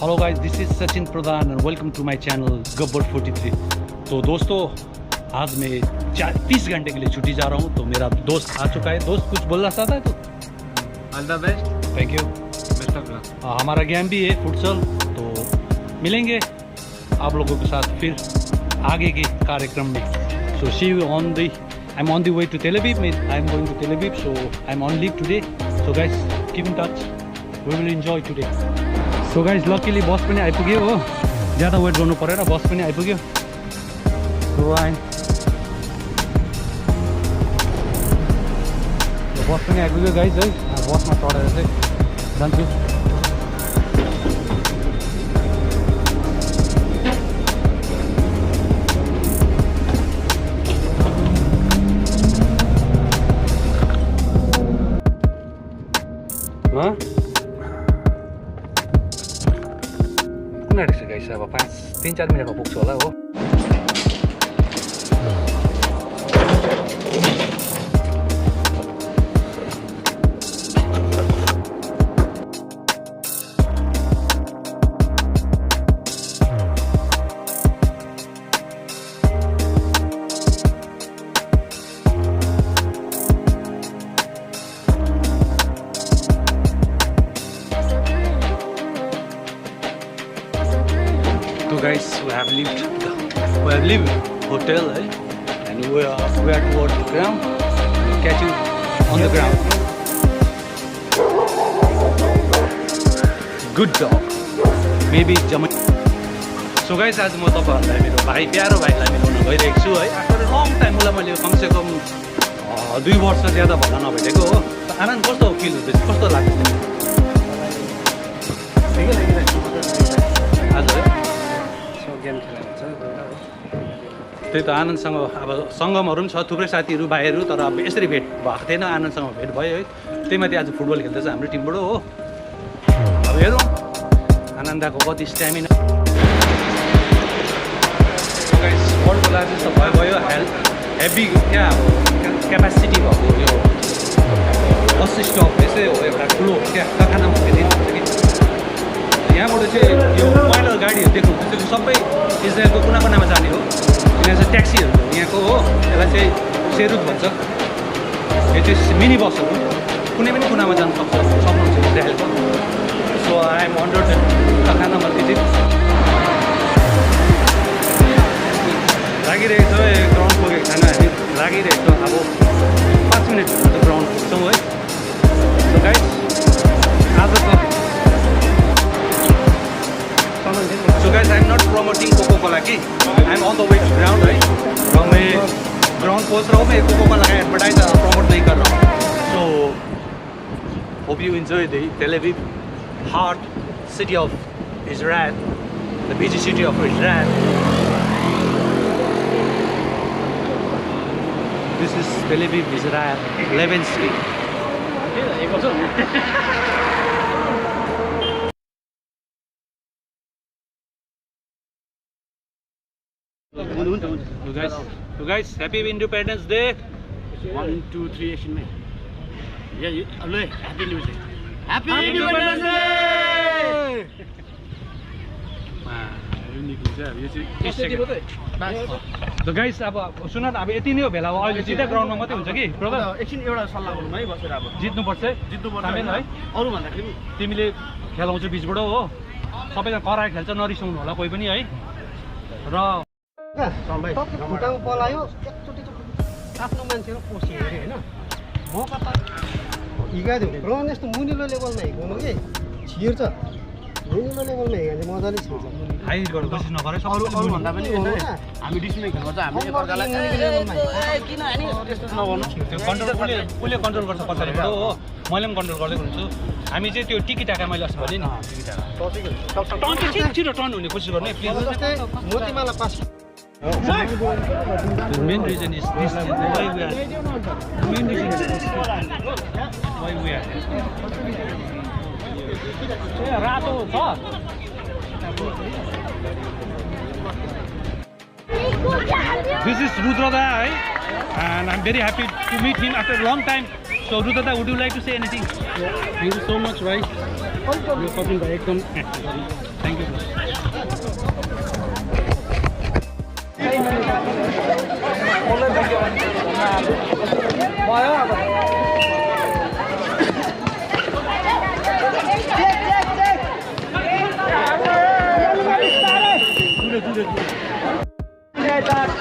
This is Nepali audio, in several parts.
Hello guys, this is Sachin Pradhan and welcome to my channel Gabbar 43। तो दोस्तों, आज मैं 30 घंटे के लिए छुट्टी जा रहा हूँ। तो मेरा दोस्त आ चुका है। दोस्त कुछ बोलना चाहता है तो? All the best. Thank you. Best of lock. हमारा गेम भी है फुटसल, तो मिलेंगे आप लोगों के साथ फिर आगे के कार्यक्रम में। So see you on the I am on the way to Tel Aviv. I am going to Tel Aviv, so I am on leave today. So guys, keep in touch, we will enjoy today. So guys, luckily bus पनि आइपुग्यो हो। ज्यादा वेट गर्नु परेन, बस पनि आइपुग्यो। बस पनि आइपुग्यो गाइस है। बसमा चढेर चाहिँ जान्छु। कुन आँटेको छ गाइस? अब 3-4 मिनटमा पुग्छ होला हो। So guys, we have left hotel, and we are towards the ground. We'll catch you on the ground. Good job. Maybe German. So guys, आज म तपाईहरुलाई मेरो प्यारो भाइलाई मिलाउन गइरहेको छु है। आफ्टर लङ टाइम मलाई मैले कमसेकम 2 वर्ष ज्यादा भन्दा नभेटेको हो। आनन्द कस्तो फिल हुँदैछ? कस्तो लाग्छ? आज है गेम खेलेको छ। त्यही त आनन्दसँग अब सङ्गमहरू पनि छ, थुप्रै साथीहरू भाइहरू, तर अब यसरी भेट भएको थिएन। आनन्दसँग भेट भयो है। त्यही माथि आज फुटबल खेल्दैछ हाम्रो टिमबाट हो। अब हेरौँ आनन्दको कति स्ट्यामिना। बलको लागि त भयो हेभी क्या क्यापासिटी भएको यो बस स्टप यसै हो, एउटा ठुलो क्या कारखानामा फेरिन्छ कि। यहाँबाट चाहिँ यो पहिलो गाडीहरू देख्नुहुन्छ त्यो सबै इजरायलको कुना कुनामा जाने हो। यहाँ चाहिँ ट्याक्सीहरू यहाँको हो। यसलाई चाहिँ सेरुत भन्छ। यो चाहिँ मिनी बसहरू कुनै पनि कुनामा जानु सक्नुहुन्छ इजरायलको। So I am under the कारखानामा भिजिट लागिरहेको छ। ग्राउन्ड पुगेको छैन, हामी लागिरहेको छ। अब 5 मिनटभित्र त ग्राउन्ड पुग्छौँ है। सो गाइस, आजको So guys, I'm not promoting Coca-Cola ki. I'm on the way to ground right. र मैं ग्राउंड पहुंच रहा हूँ। मैं Coca-Cola का एडवर्टाइज प्रमोट नहीं कर रहा हूँ। So hope you enjoy the Tel Aviv, heart city of Israel, the busy city of Israel. This is Tel Aviv, Israel, Levinsky. You guys, happy Independence Day. 1 2 3 action में happy new year. Happy independence day. तो गाइस, अब सुन न, अब यति नै हो भेला। अहिले सिधै ग्राउन्डमा मात्रै हुन्छ कि ब्रदर? एकछिन एउटा सल्लाह गरौँ है बसेर। अब जित्नुपर्छ है। अरू भन्दाखेरि तिमीले खेलाउँछ बिचबाट हो। सबैजना कराएर खेल्छ, नरिसाउनु होला कोही पनि है। र खुट्टामा पलायो एकचोटि आफ्नो मान्छेको कोसी हेऱ्यो होइन। म कता हिँडाइदिउँ ग्राउन्ड यस्तो मुनिलो लेभलमा हिँड्नु कि छिर्छ। मुनिलो लेभलमा हिँड्यो भने मजाले छिर्छ। हाई गर्नु कोसिस नगरे। अरू भन्दा पनि हामी डिसमै खेल्नुपर्छ। हामी एकअर्कालाई किन हानि त्यस्तो नगर्नु। त्यो कन्ट्रोल उसले कन्ट्रोल गर्छ पछाडिबाट हो। मैले पनि कन्ट्रोल गर्दै हुन्छु। हामी चाहिँ त्यो टिकी टाका मैले अस्ति भने नि टर्न छिटो टर्न हुने कोसिस गर्ने प्लिज। जस्तै मोतीमाला pass. The main reason is this. Why we are. The main reason is this. Why we are. रातो छ। This is Rudra, and I'm very happy to meet him after a long time. So Rudata, would you like to say anything? Thank you so much, भाइ यो सपिङ भाइ एकदम Thank you.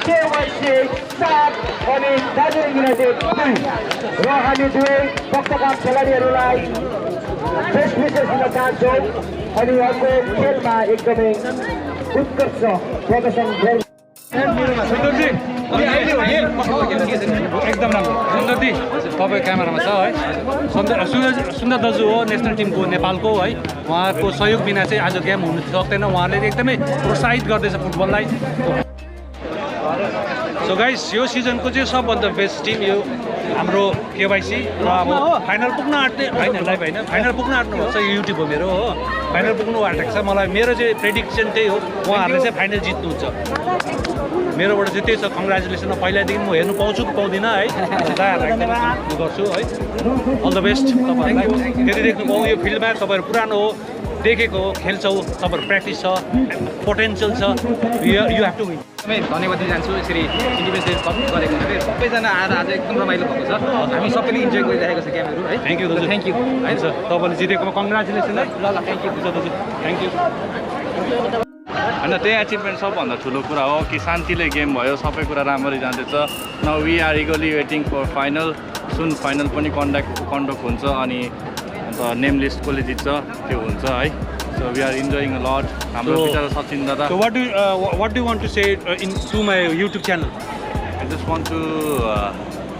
KYC 7 अनि दार्जिलिङ युनाइटेड 2 र हामी दुवै पक्षका खेलाडीहरूलाई बेस्ट विशेष दिन चाहन्छौँ अनि अर्को खेलमा एकदमै उत्कृष्ट प्रदर्शन गरे एकदम राम्रो सुन्दरजी तपाईँ क्यामेरामा छ है सुन्दर दाजु हो नेसनल टिमको नेपालको है उहाँको सहयोग बिना चाहिँ आज गेम हुनु सक्दैन उहाँले एकदमै प्रोत्साहित गर्दैछ फुटबललाई सो गाइस यो सिजनको चाहिँ सबभन्दा बेस्ट टिम यो हाम्रो केवाइसी र अब फाइनल पुग्न आँट्ने होइन लाइभ होइन फाइनल पुग्न आँट्नुपर्छ यो युट्युब हो मेरो हो फाइनल पुग्नु आँटेको छ मलाई मेरो चाहिँ प्रेडिक्सन त्यही हो उहाँहरूले चाहिँ फाइनल जित्नुहुन्छ मेरोबाट चाहिँ त्यही छ कङ्ग्रेचुलेसन पहिलादेखि म हेर्नु पाउँछु कि पाउँदिनँ है गर्छु है अल द बेस्ट तपाईँहरूलाई त्यति देख्नु पाउँ यो फिल्डमा तपाईँहरू पुरानो हो देखेको हो खेल्छौ तपाईँहरू प्र्याक्टिस छ पोटेन्सियल छ यु हेभ टु विन धन्यवाद दिन चाहन्छु यसरी इन्डिपेन्डेन्स डे गरेको हुनाले सबैजना आएर आज एकदम रमाइलो भएको छ हामी सबैले इन्जोय गरिरहेको छ गेमहरू है थ्याङ्क यू दाजु थ्याङ्क यू है सर तपाईँले जितेकोमा कङ्ग्रेचुलेसन है ल थ्याङ्क यू दाजु थ्याङ्क यू होइन त्यही एचिभमेन्ट सबभन्दा ठुलो कुरा हो कि शान्तिले गेम भयो सबै कुरा राम्ररी जाँदैछ now we are eagerly waiting for final soon final पनि कन्डक्ट हुन्छ अनि अन्त नेम लिस्ट कसले जित्छ त्यो हुन्छ है so we are enjoying a lot हाम्रो बिचारा सचिन दादा So what do you want to say to my YouTube channel? I just want to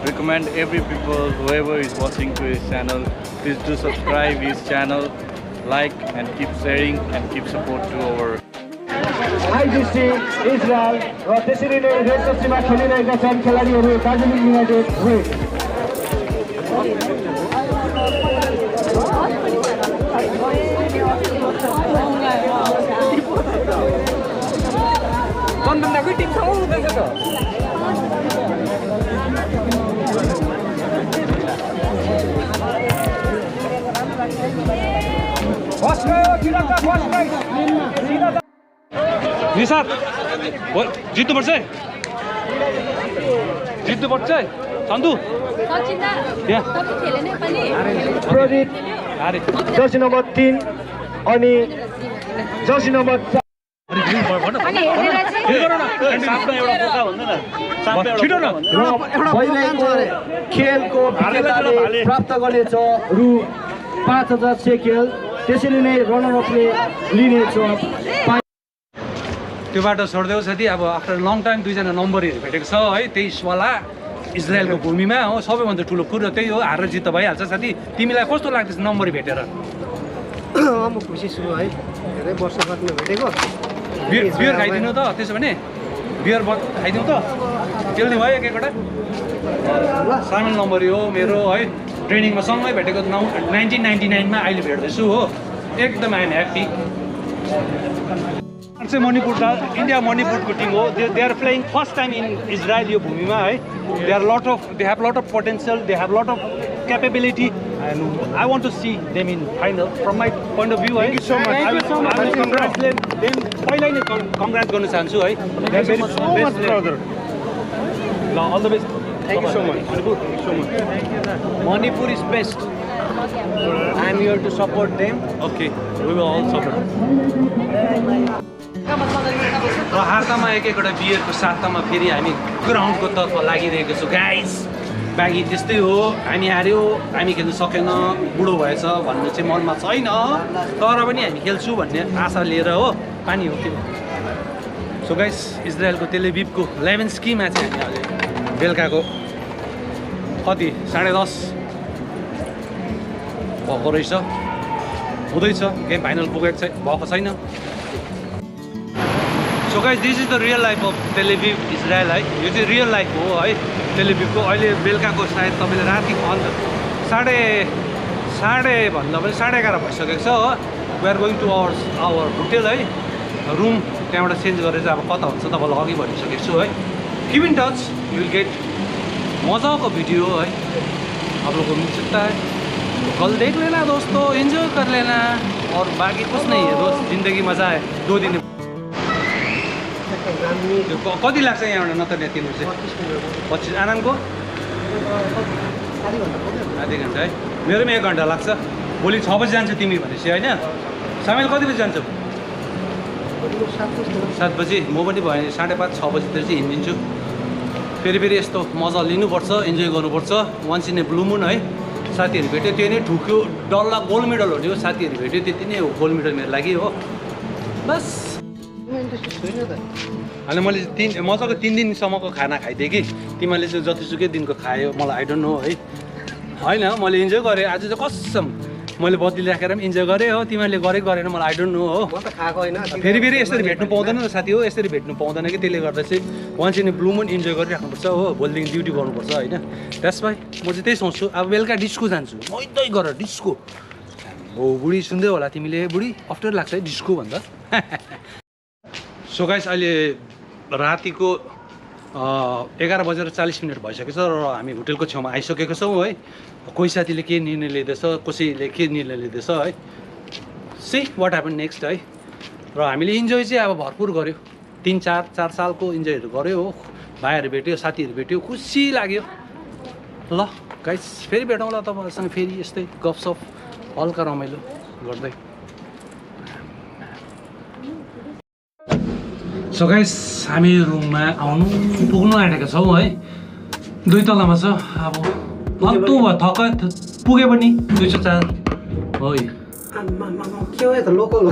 recommend every people whoever is watching to his channel please do subscribe his channel like and keep sharing and keep support to our IGC Israel र त्यसरी नै रेड जर्सीमा खेलिरहेका छन् खेलाडीहरू दार्जिलिङ युनाइटेड रेड कन्दनदाकै टिम सँगै हुँदैछ त निसार जित्नुपर्छ है जित्नुपर्छ है सन्तु प्रदीप जर्सी नम्बर 3 अनि जर्सी नम्बर 4 भइरहेको खेलको विजेताले प्राप्त गर्नेछ रु 5000 सेकेल त्यसरी नै रनरअपले लिनेछ त्यो बाटो छोडिदेऊ साथी अब आफ्टर लङ टाइम दुईजना नम्बरहरू भेटेको छ है 23 वाला इजरायलको भूमिमा हो सबैभन्दा ठुलो कुरो त्यही हो हार जित भइहाल्छ साथी तिमीलाई कस्तो लाग्दैछ नम्बरी भेटेर म खुसी छु है धेरै वर्ष बाद भेटेको बियर खाइदिनु त त्यसो भने बियर खाइदिउँ त खेल्ने भयो एक एकवटा सामेल नम्बरी हो मेरो है ट्रेनिङमा सँगै भेटेको 1999 मा अहिले भेट्दैछु हो एकदम आइएम ह्याप्पी चाहिँ मणिपुर इन्डिया मणिपुरको टिम हो they are playing first time in Israel यो भूमिमा है they have lot of potential they have lot of capability and I want to see them in final from my point of view है कङ्ग्रेचुलेट देम पहिल्यै नै कङ्ग्रेट गर्न चाहन्छु है ल all the best Thank you so much. Manipur is best. I am here to support them. Okay, we will all support. र हातमा एक एकवटा बियरको साथमा फेरि हामी ग्राउन्डको तर्फ लागिरहेको छु गाइस बाँकी त्यस्तै हो हामी हार्यो हामी खेल्नु सकेन बुढो भएछ भन्ने चाहिँ मनमा छैन तर पनि हामी खेल्छु भन्ने आशा लिएर हो पानी हो कि सो गाइस इजरायलको तेलेभिभको लेभेन्स्कीमा चाहिँ हामी अहिले बेलुकाको कति 10:30 भएको रहेछ हुँदैछ गेम फाइनल पुगेको चाहिँ भएको छैन so guys this is the real life of Tel Aviv Israel है यो चाहिँ रियल लाइफ हो है तेलेभिभको अहिले बेलुकाको सायद तपाईँले राति साढे भन्दा पनि 11:30 भइसकेको छ हो we are going to our hotel है रुम त्यहाँबाट चेन्ज गरेर चाहिँ अब कता हुन्छ तपाईँलाई अघि भनिसकेको छु है keep in touch you will get मजाको भिडियो है आप लोगों को मिल सकता है। तो कल देख लेना दोस्तों, एंजॉय कर लेना और बाकी कुछ नहीं है दोस्त, जिंदगी मजा है। 2 दिन कति लाग्छ यहाँबाट नत्र तिम्रो चाहिँ 25 आनन्दको आधी घन्टा है, मेरो पनि 1 घन्टा लाग्छ। भोलि 6 बजी जान्छ तिमी भनेपछि होइन? सामेल कति बजी जान्छौ? 7 बजी। म पनि भयो 5:30 6 बजीतिर चाहिँ हिँडिदिन्छु। फेरि यस्तो मजा लिनुपर्छ, इन्जोय गर्नुपर्छ। वान्स इन ए ब्लू मुन है। साथीहरू भेट्यो त्यो नै ठुक्यो, डल्ला गोल्ड मेडल हो त्यो। साथीहरू भेट्यो त्यति नै हो गोल्ड मेडल मेरो लागि हो बस। होइन मैले मजाको 3 दिनसम्मको खाना खाइदिएँ कि तिमीले चाहिँ जतिसुकै दिनको खायो मलाई आई डोन्ट नो है। होइन मैले इन्जोय गरेँ आज चाहिँ कसम, मैले बदली राखेर पनि इन्जोय गरेँ हो। तिमीहरूले गरेन मलाई आई डोन्ट नो हो। म त खाएको होइन। फेरि यसरी भेट्नु पाउँदैन नि साथी हो, यसरी भेट्नु पाउँदैन कि त्यसले गर्दा चाहिँ once in a blue moon enjoy गरिराख्नुपर्छ हो। भोलिदेखि ड्युटी गर्नुपर्छ होइन? द्याट्स वाइ म चाहिँ त्यही सोच्छु। अब बेलुका डिस्को जान्छु, मैदै गरेर डिस्को। हो बुढी सुन्दै होला तिमीले, बुढी अप्ठ्यारो लाग्छ है डिस्को भन्दा। सो गाइस अहिले रातिको 11:40 भइसकेको छ र हामी होटेलको छेउमा आइसकेको छौँ है। कोही साथीले के निर्णय लिँदैछ, कसैले के निर्णय लिँदैछ है। सी वाट ह्यापन नेक्स्ट है। र हामीले इन्जोय चाहिँ अब भरपुर गऱ्यो। 3-4 सालको इन्जोयहरू गऱ्यो हो। भाइहरू भेट्यो, साथीहरू भेट्यो, खुसी लाग्यो। ल गाइस फेरि भेटौँला तपाईँहरूसँग, फेरि यस्तै गफसफ हल्का रमाइलो गर्दै। सो गाइस हामी रुममा पुग्नु आँटेका छौँ है। 2 तलामा छ। अब लत्तो भयो, थक पुगे पनि 204 हो। के हो त लोकल